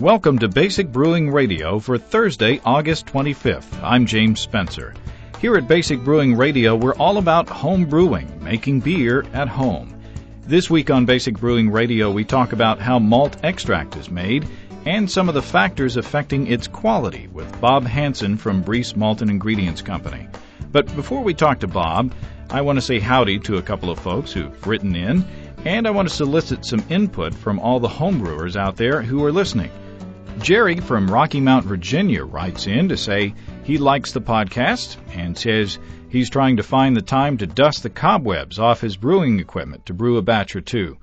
Welcome to Basic Brewing Radio for Thursday, August 25th. I'm James Spencer. Here at Basic Brewing Radio, we're all about home brewing, making beer at home. This week on Basic Brewing Radio, we talk about how malt extract is made and some of the factors affecting its quality with Bob Hansen from Briess Malt and Ingredients Company. But before we talk to Bob, I want to say howdy to a couple of folks who've written in, and I want to solicit some input from all the homebrewers out there who are listening. Jerry from Rocky Mount, Virginia writes in to say he likes the podcast and says he's trying to find the time to dust the cobwebs off his brewing equipment to brew a batch or two.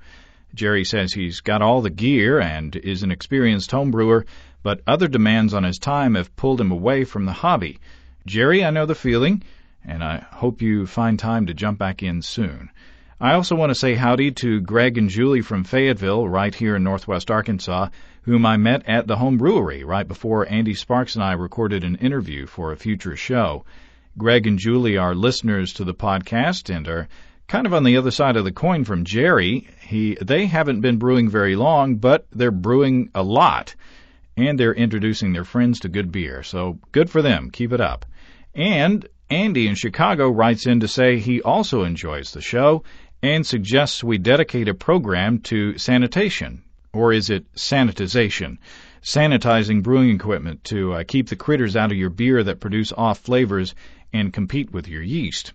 Jerry says he's got all the gear and is an experienced homebrewer, but other demands on his time have pulled him away from the hobby. Jerry, I know the feeling, and I hope you find time to jump back in soon. I also want to say howdy to Greg and Julie from Fayetteville, right here in northwest Arkansas, whom I met at the home brewery right before Andy Sparks and I recorded an interview for a future show. Greg and Julie are listeners to the podcast and are kind of on the other side of the coin from Jerry. They haven't been brewing very long, but they're brewing a lot, and they're introducing their friends to good beer. So good for them. Keep it up. And Andy in Chicago writes in to say he also enjoys the show and suggests we dedicate a program to sanitation. Or is it sanitization? Sanitizing brewing equipment to keep the critters out of your beer that produce off flavors and compete with your yeast.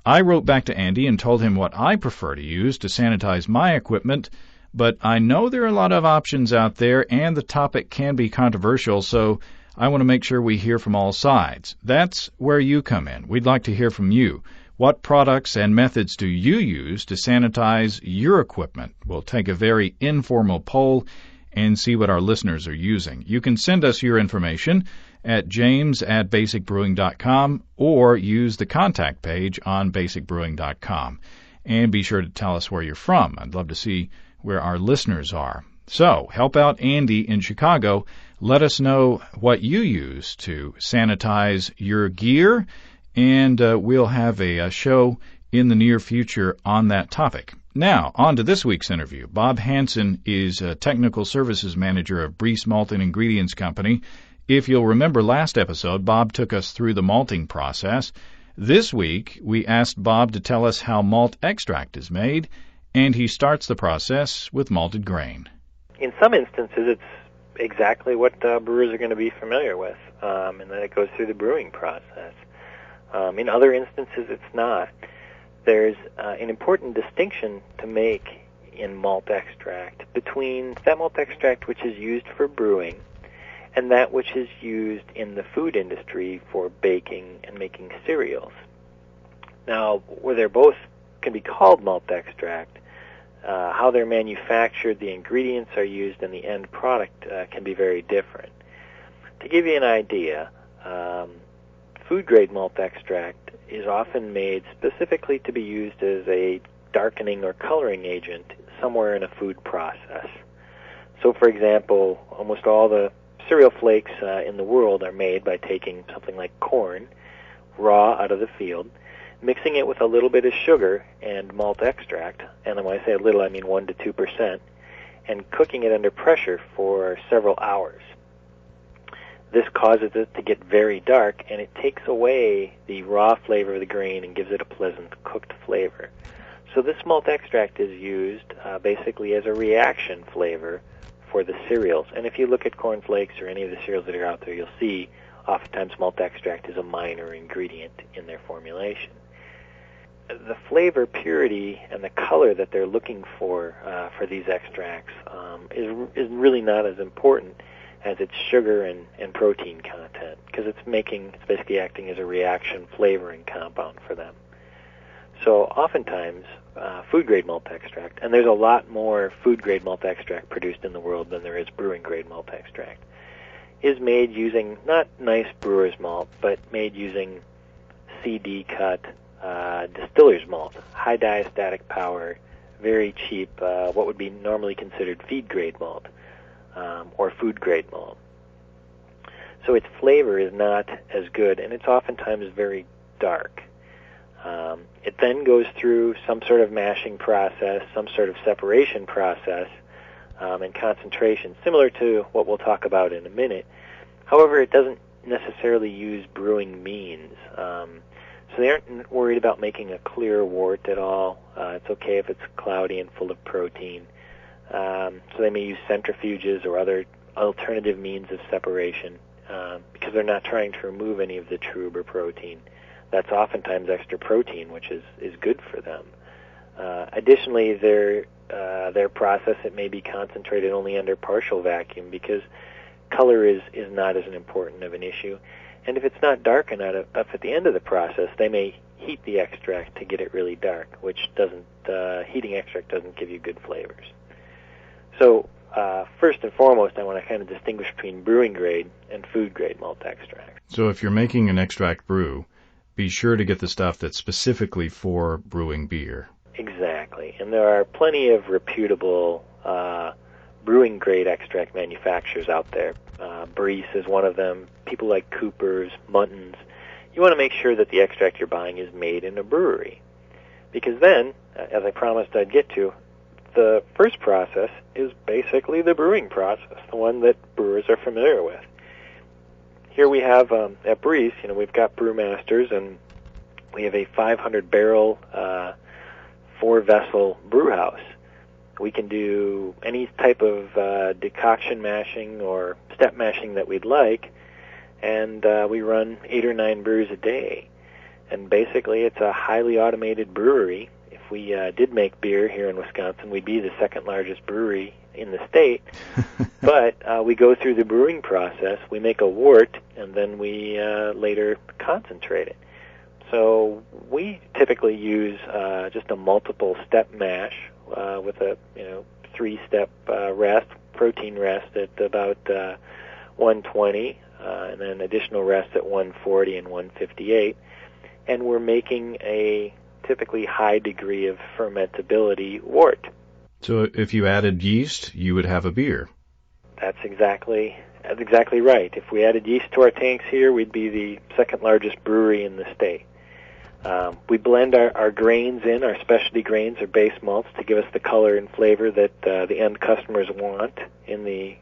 I wrote back to Andy and told him what I prefer to use to sanitize my equipment, but I know there are a lot of options out there and the topic can be controversial, so I want to make sure we hear from all sides. That's where you come in. We'd like to hear from you. What products and methods do you use to sanitize your equipment? We'll take a very informal poll and see what our listeners are using. You can send us your information at james@basicbrewing.com or use the contact page on basicbrewing.com. And be sure to tell us where you're from. I'd love to see where our listeners are. So, help out Andy in Chicago. Let us know what you use to sanitize your gear, and we'll have a show in the near future on that topic. Now, on to this week's interview. Bob Hansen is a Technical Services Manager of Briess Malt and Ingredients Company. If you'll remember last episode, Bob took us through the malting process. This week, we asked Bob to tell us how malt extract is made, and he starts the process with malted grain. In some instances, it's exactly what brewers are going to be familiar with, and then it goes through the brewing process. In other instances, it's not. There's an important distinction to make in malt extract between that malt extract which is used for brewing and that which is used in the food industry for baking and making cereals. Now, where they're both can be called malt extract, how they're manufactured, the ingredients are used, and the end product can be very different. To give you an idea, food-grade malt extract is often made specifically to be used as a darkening or coloring agent somewhere in a food process. So, for example, almost all the cereal flakes in the world are made by taking something like corn, raw out of the field, mixing it with a little bit of sugar and malt extract, and when I say a little, I mean 1 to 2%, and cooking it under pressure for several hours. This causes it to get very dark, and it takes away the raw flavor of the grain and gives it a pleasant cooked flavor. So this malt extract is used basically as a reaction flavor for the cereals. And if you look at corn flakes or any of the cereals that are out there, you'll see oftentimes malt extract is a minor ingredient in their formulation. The flavor, purity, and the color that they're looking for these extracts is really not as important as its sugar and protein content, because it's basically acting as a reaction flavoring compound for them. So oftentimes, food-grade malt extract, and there's a lot more food-grade malt extract produced in the world than there is brewing-grade malt extract, is made using not nice brewer's malt, but made using CD-cut distiller's malt, high diastatic power, very cheap, what would be normally considered feed-grade malt. Or food-grade malt. So its flavor is not as good, and it's oftentimes very dark. It then goes through some sort of mashing process, some sort of separation process, and concentration, similar to what we'll talk about in a minute. However, it doesn't necessarily use brewing means. So they aren't worried about making a clear wort at all. It's okay if it's cloudy and full of protein. So they may use centrifuges or other alternative means of separation because they're not trying to remove any of the trub or protein. That's oftentimes extra protein, which is good for them. Additionally, their process, it may be concentrated only under partial vacuum because color is not as important of an issue. And if it's not dark enough at the end of the process, they may heat the extract to get it really dark, which heating extract doesn't give you good flavors. So first and foremost, I want to kind of distinguish between brewing grade and food grade malt extract. So if you're making an extract brew, be sure to get the stuff that's specifically for brewing beer. Exactly. And there are plenty of reputable brewing grade extract manufacturers out there. Briess is one of them. People like Cooper's, Muntons. You want to make sure that the extract you're buying is made in a brewery. Because then, as I promised I'd get to, the first process is basically the brewing process, the one that brewers are familiar with. Here we have, at Briess, we've got brewmasters, and we have a 500-barrel, 4-vessel brew house. We can do any type of decoction mashing or step mashing that we'd like, and we run 8 or 9 brews a day. And basically, it's a highly automated brewery. If we did make beer here in Wisconsin, we'd be the second largest brewery in the state. But we go through the brewing process, we make a wort, and then we later concentrate it. So we typically use just a multiple step mash with a 3-step rest, protein rest at about 120, and then additional rest at 140 and 158. And we're making a typically high degree of fermentability wort. So if you added yeast, you would have a beer. That's exactly right. If we added yeast to our tanks here, we'd be the second largest brewery in the state. We blend our grains in, our specialty grains or base malts, to give us the color and flavor that the end customers want in the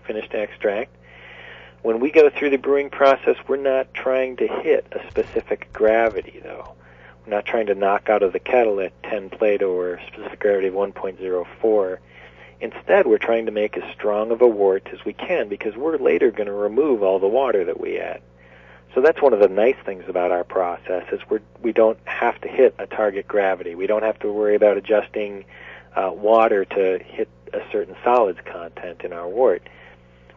finished extract. When we go through the brewing process, we're not trying to hit a specific gravity, though. We're not trying to knock out of the kettle at 10 Plato or a specific gravity of 1.04. Instead, we're trying to make as strong of a wort as we can because we're later going to remove all the water that we add. So that's one of the nice things about our process is we don't have to hit a target gravity. We don't have to worry about adjusting water to hit a certain solids content in our wort.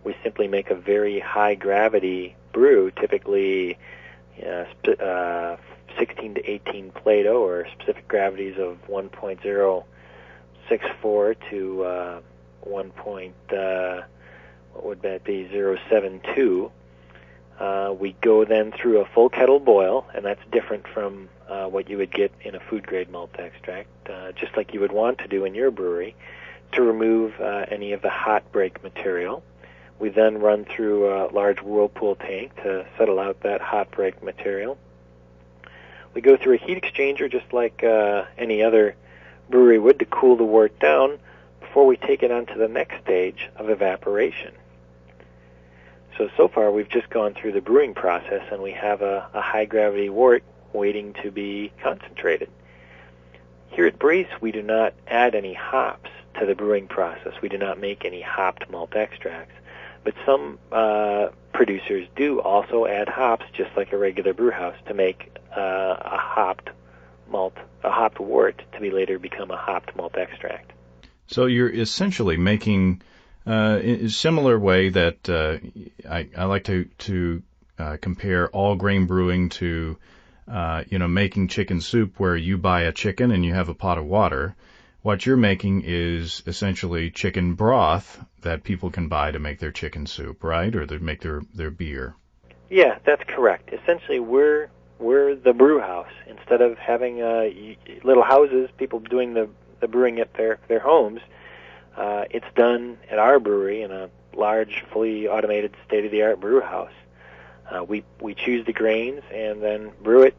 We simply make a very high gravity brew, typically 16 to 18 Plato or specific gravities of 1.064 to 0.72. We go then through a full kettle boil, and that's different from what you would get in a food-grade malt extract, just like you would want to do in your brewery, to remove any of the hot break material. We then run through a large whirlpool tank to settle out that hot break material. We go through a heat exchanger just like any other brewery would to cool the wort down before we take it on to the next stage of evaporation. So far we've just gone through the brewing process and we have a high-gravity wort waiting to be concentrated. Here at Briess, we do not add any hops to the brewing process. We do not make any hopped malt extracts. But some producers do also add hops, just like a regular brew house, to make a hopped wort to be later become a hopped malt extract. So you're essentially making in a similar way that I like to compare all grain brewing to making chicken soup, where you buy a chicken and you have a pot of water. What you're making is essentially chicken broth that people can buy to make their chicken soup, right? Or to make their beer. Yeah, that's correct. Essentially, we're the brew house. Instead of having little houses, people doing the brewing at their homes, it's done at our brewery in a large, fully automated, state-of-the-art brew house. We choose the grains and then brew it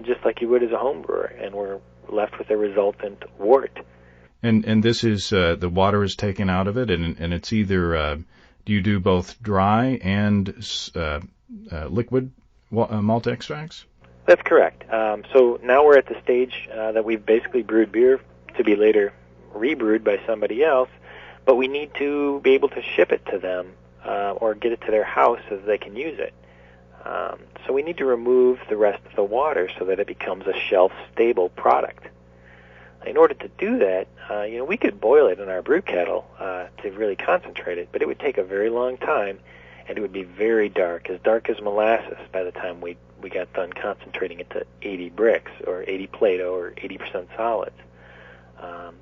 just like you would as a home brewer, and we're left with a resultant wort. And this is the water is taken out of it, and it's either do you do both dry and liquid malt extracts? That's correct. So now we're at the stage that we've basically brewed beer to be later rebrewed by somebody else, but we need to be able to ship it to them or get it to their house so that they can use it. So we need to remove the rest of the water so that it becomes a shelf-stable product. In order to do that, we could boil it in our brew kettle to really concentrate it, but it would take a very long time, and it would be very dark as molasses by the time we got done concentrating it to 80 bricks or 80 Play-Doh or 80% solids.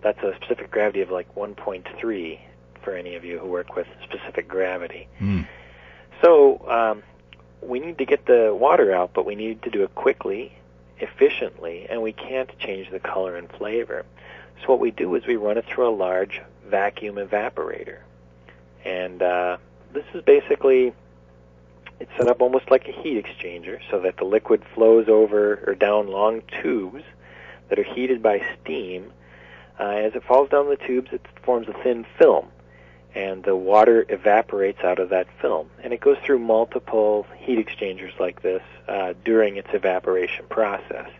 That's a specific gravity of like 1.3 for any of you who work with specific gravity. So we need to get the water out, but we need to do it quickly, efficiently, and we can't change the color and flavor. So what we do is we run it through a large vacuum evaporator. And this is basically, it's set up almost like a heat exchanger so that the liquid flows over or down long tubes that are heated by steam. As it falls down the tubes, it forms a thin film, and the water evaporates out of that film. And it goes through multiple heat exchangers like this during its evaporation process.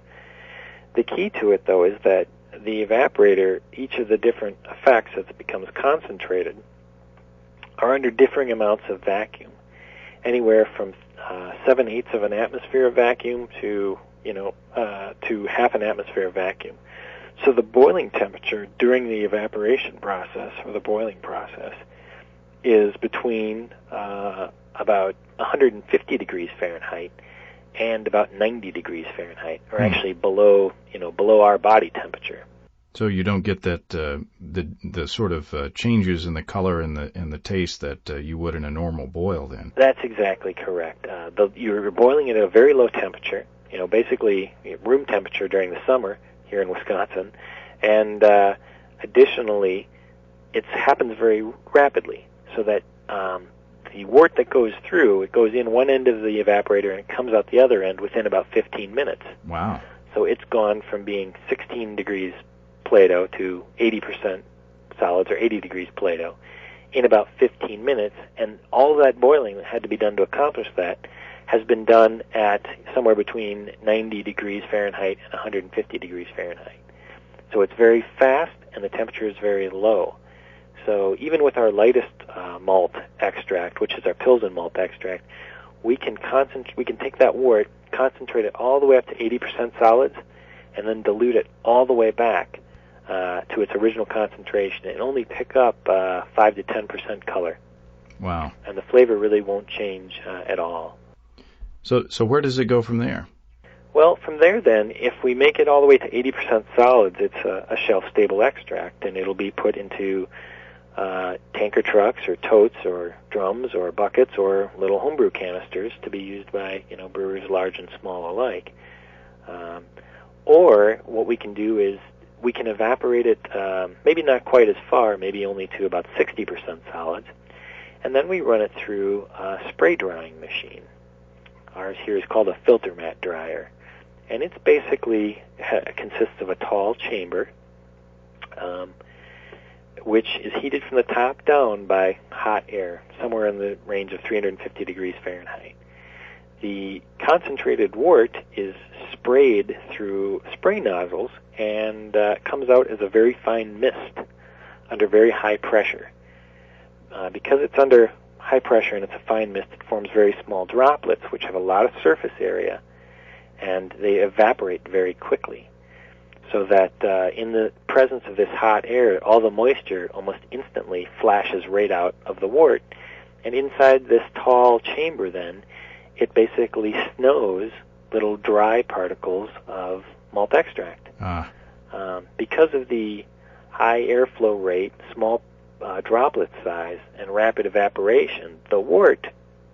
The key to it, though, is that the evaporator, each of the different effects as it becomes concentrated, are under differing amounts of vacuum, anywhere from 7/8 of an atmosphere of vacuum to half an atmosphere of vacuum. So the boiling temperature during the evaporation process, or the boiling process, is between about 150 degrees Fahrenheit and about 90 degrees Fahrenheit, or actually below our body temperature. So you don't get that the sort of changes in the color and the taste that you would in a normal boil. Then that's exactly correct. You're boiling at a very low temperature, basically room temperature during the summer here in Wisconsin, and additionally, it happens very rapidly, so that the wort that goes through, it goes in one end of the evaporator and it comes out the other end within about 15 minutes. Wow. So it's gone from being 16 degrees Play-Doh to 80% solids, or 80 degrees Play-Doh, in about 15 minutes, and all that boiling that had to be done to accomplish that has been done at somewhere between 90 degrees Fahrenheit and 150 degrees Fahrenheit. So it's very fast, and the temperature is very low. So even with our lightest malt extract, which is our Pilsen malt extract, we can take that wort, concentrate it all the way up to 80% solids, and then dilute it all the way back to its original concentration, and only pick up 5 to 10% color. Wow. And the flavor really won't change at all. So where does it go from there? Well, from there then, if we make it all the way to 80% solids, it's a shelf-stable extract, and it'll be put into tanker trucks or totes or drums or buckets or little homebrew canisters to be used by brewers large and small alike. Or what we can do is we can evaporate it, maybe not quite as far, maybe only to about 60% solids, and then we run it through a spray drying machine. Ours here is called a filter mat dryer, and it's basically consists of a tall chamber, which is heated from the top down by hot air, somewhere in the range of 350 degrees Fahrenheit. The concentrated wort is sprayed through spray nozzles and comes out as a very fine mist under very high pressure. Because it's under high pressure and it's a fine mist, it forms very small droplets which have a lot of surface area, and they evaporate very quickly. So that in the presence of this hot air, all the moisture almost instantly flashes right out of the wort. And inside this tall chamber then, it basically snows little dry particles of malt extract. Because of the high airflow rate, small droplet size, and rapid evaporation, the wort,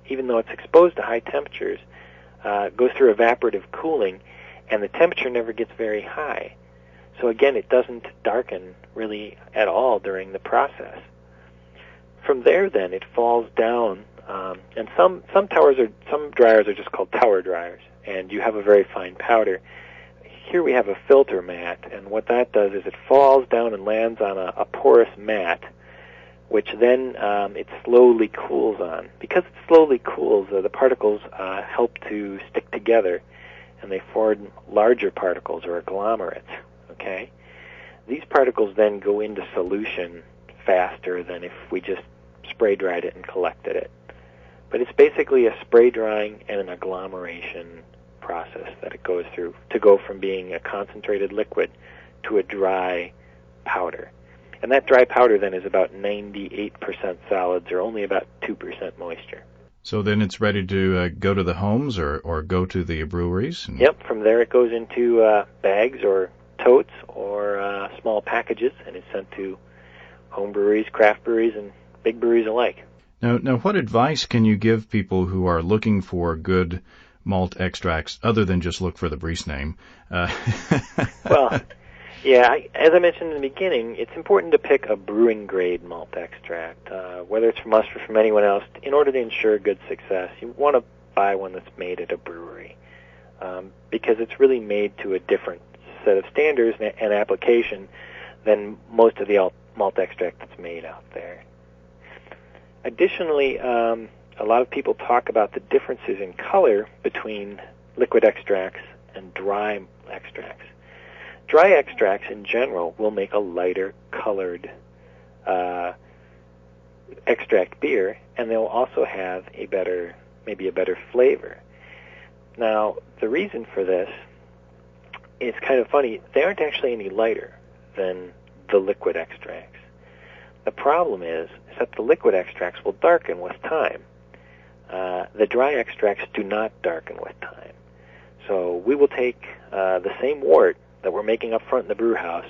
even though it's exposed to high temperatures, goes through evaporative cooling, and the temperature never gets very high. So again, it doesn't darken really at all during the process. From there, then, it falls down, and some dryers are just called tower dryers, and you have a very fine powder. here we have a filter mat, and what that does is it falls down and lands on a porous mat, which then it slowly cools on. Because it slowly cools, the particles help to stick together, and they form larger particles or agglomerates. Okay, these particles then go into solution faster than if we just spray dried it and collected it. But it's basically a spray drying and an agglomeration process that it goes through to go from being a concentrated liquid to a dry powder. And that dry powder then is about 98% solids or only about 2% moisture. So then it's ready to go to the homes or go to the breweries? Yep, from there it goes into bags or totes or small packages, and it's sent to home breweries, craft breweries, and big breweries alike. Now, what advice can you give people who are looking for good malt extracts, other than just look for the Briess name? Well, yeah, as I mentioned in the beginning, it's important to pick a brewing-grade malt extract, whether it's from us or from anyone else. In order to ensure good success, you want to buy one that's made at a brewery, because it's really made to a different set of standards and application than most of the malt extract that's made out there. Additionally, a lot of people talk about the differences in color between liquid extracts and dry extracts. Dry extracts in general will make a lighter colored extract beer, and they'll also have maybe a better flavor. Now, the reason for this is kind of funny. They aren't actually any lighter than the liquid extracts. The problem is that the liquid extracts will darken with time. The dry extracts do not darken with time. So we will take the same wort that we're making up front in the brew house,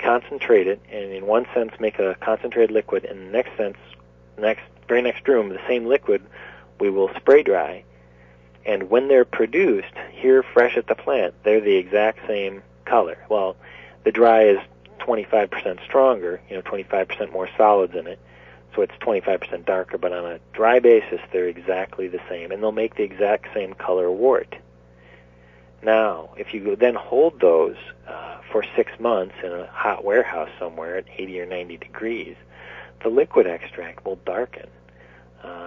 concentrate it, and in one sense make a concentrated liquid, and in the next sense, very next room, the same liquid we will spray dry. And when they're produced here fresh at the plant, they're the exact same color. Well, the dry is 25% stronger, 25% more solids in it, so it's 25% darker, but on a dry basis, they're exactly the same, and they'll make the exact same color wort. Now, if you then hold those for 6 months in a hot warehouse somewhere at 80 or 90 degrees, the liquid extract will darken.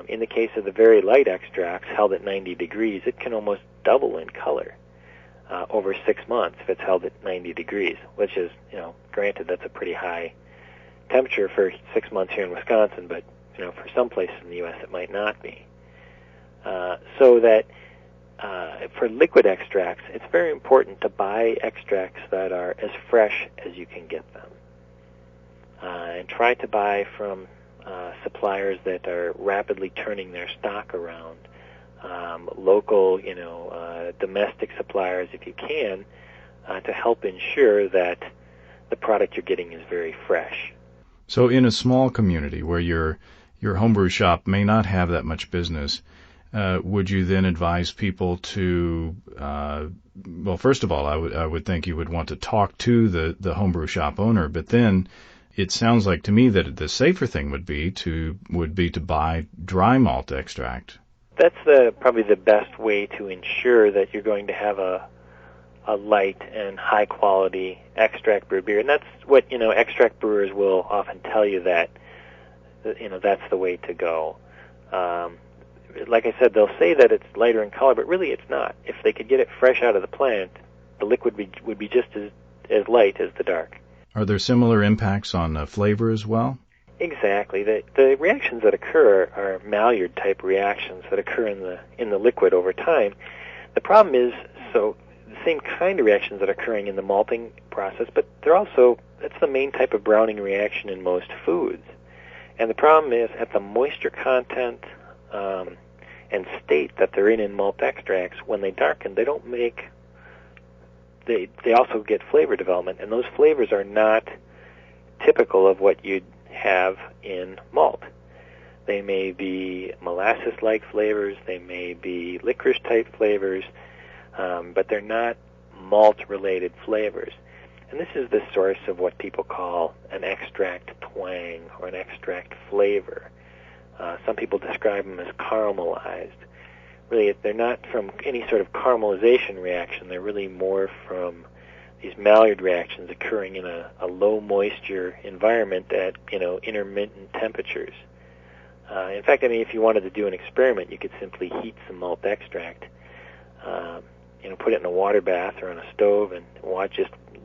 In the case of the very light extracts held at 90 degrees, it can almost double in color over 6 months if it's held at 90 degrees, which is, granted, that's a pretty high temperature for 6 months here in Wisconsin, but, for some places in the U.S. it might not be. So that for liquid extracts, it's very important to buy extracts that are as fresh as you can get them. And try to buy from suppliers that are rapidly turning their stock around, local, domestic suppliers if you can, to help ensure that the product you're getting is very fresh. So in a small community where your homebrew shop may not have that much business, would you then advise people to, well, first of all, I would think you would want to talk to the homebrew shop owner, but then it sounds like to me that the safer thing would be to buy dry malt extract. That's probably the best way to ensure that you're going to have a light and high quality extract brew beer, and that's what extract brewers will often tell you that that's the way to go. Like I said, they'll say that it's lighter in color, but really it's not. If they could get it fresh out of the plant, the liquid would be just as light as the dark. Are there similar impacts on flavor as well? Exactly. The reactions that occur are Maillard type reactions that occur in the liquid over time. The problem is, so the same kind of reactions that are occurring in the malting process, but that's the main type of browning reaction in most foods. And the problem is at the moisture content and state that they're in malt extracts, when they darken, they don't make. They also get flavor development, and those flavors are not typical of what you'd have in malt. They may be molasses-like flavors, they may be licorice-type flavors, but they're not malt-related flavors. And this is the source of what people call an extract twang or an extract flavor. Some people describe them as caramelized. they're not from any sort of caramelization reaction. They're really more from these Maillard reactions occurring in a low moisture environment at intermittent temperatures. In fact, if you wanted to do an experiment, you could simply heat some malt extract, put it in a water bath or on a stove, and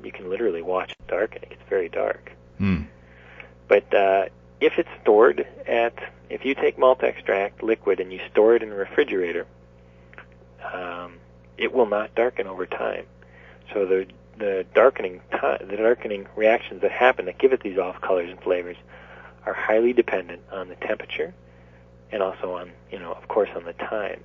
you can literally watch it darken. It gets very dark. But if it's stored if you take malt extract liquid and you store it in a refrigerator, it will not darken over time. So the darkening reactions that happen that give it these off colors and flavors are highly dependent on the temperature and also on, of course, on the time.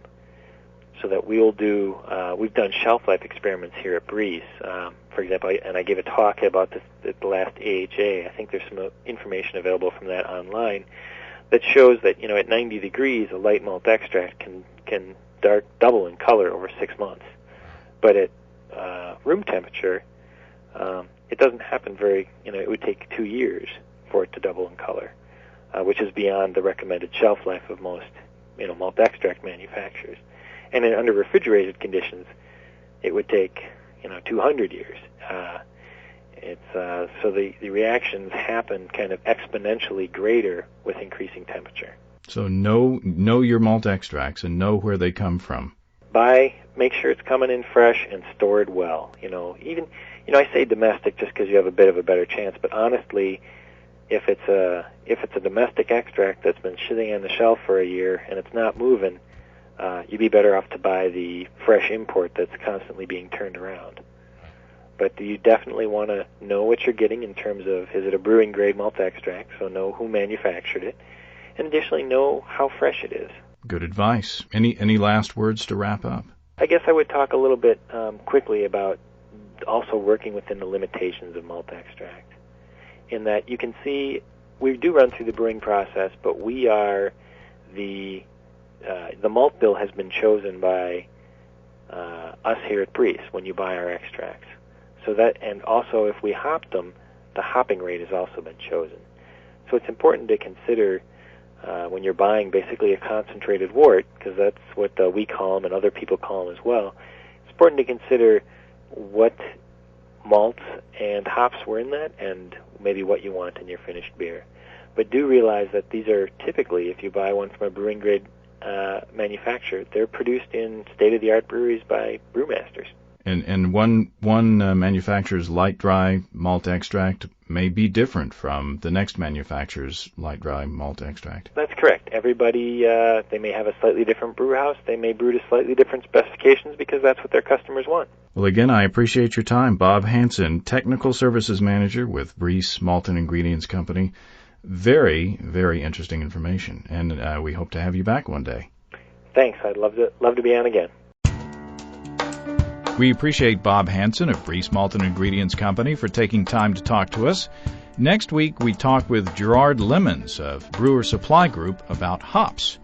So that we've done shelf life experiments here at Briess, for example, and I gave a talk about this at the last AHA. I think there's some information available from that online that shows that, at 90 degrees, a light malt extract can double in color over 6 months. But at room temperature, it doesn't happen it would take 2 years for it to double in color, which is beyond the recommended shelf life of most, malt extract manufacturers. And under refrigerated conditions, it would take, 200 years. So the reactions happen kind of exponentially greater with increasing temperature. So know your malt extracts and know where they come from. Make sure it's coming in fresh and stored well. I say domestic just because you have a bit of a better chance, but honestly, if it's a domestic extract that's been sitting on the shelf for a year and it's not moving, you'd be better off to buy the fresh import that's constantly being turned around. But you definitely want to know what you're getting in terms of, is it a brewing grade malt extract, so know who manufactured it, and additionally know how fresh it is. Good advice. Any last words to wrap up? I guess I would talk a little bit quickly about also working within the limitations of malt extract, in that you can see we do run through the brewing process, but we are the malt bill has been chosen by us here at Briess when you buy our extracts. So that, and also if we hop them, the hopping rate has also been chosen. So it's important to consider when you're buying basically a concentrated wort, because that's what we call them and other people call them as well. It's important to consider what malts and hops were in that and maybe what you want in your finished beer. But do realize that these are typically, if you buy one from a brewing grade manufacturer, they're produced in state-of-the-art breweries by brewmasters. And one manufacturer's light dry malt extract may be different from the next manufacturer's light dry malt extract. That's correct. Everybody, they may have a slightly different brew house. They may brew to slightly different specifications because that's what their customers want. Well, again, I appreciate your time. Bob Hansen, Technical Services Manager with Briess Malt and Ingredients Company. Very, very interesting information, and we hope to have you back one day. Thanks. I'd love to be on again. We appreciate Bob Hansen of Briess Malt and Ingredients Company for taking time to talk to us. Next week, we talk with Gerard Lemons of Brewer Supply Group about hops.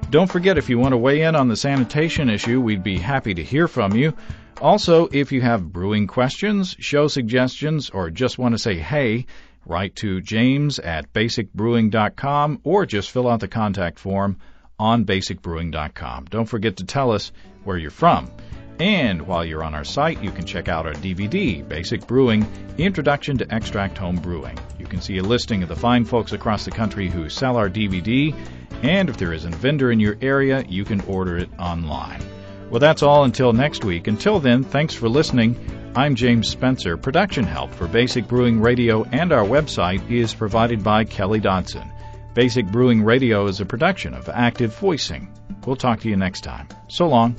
Don't forget, if you want to weigh in on the sanitation issue, we'd be happy to hear from you. Also, if you have brewing questions, show suggestions, or just want to say hey, write to james@basicbrewing.com or just fill out the contact form on basicbrewing.com. Don't forget to tell us where you're from. And while you're on our site, you can check out our DVD, Basic Brewing, Introduction to Extract Home Brewing. You can see a listing of the fine folks across the country who sell our DVD, and if there isn't a vendor in your area, you can order it online. Well, that's all until next week. Until then, thanks for listening. I'm James Spencer. Production help for Basic Brewing Radio and our website is provided by Kelly Dodson. Basic Brewing Radio is a production of Active Voicing. We'll talk to you next time. So long.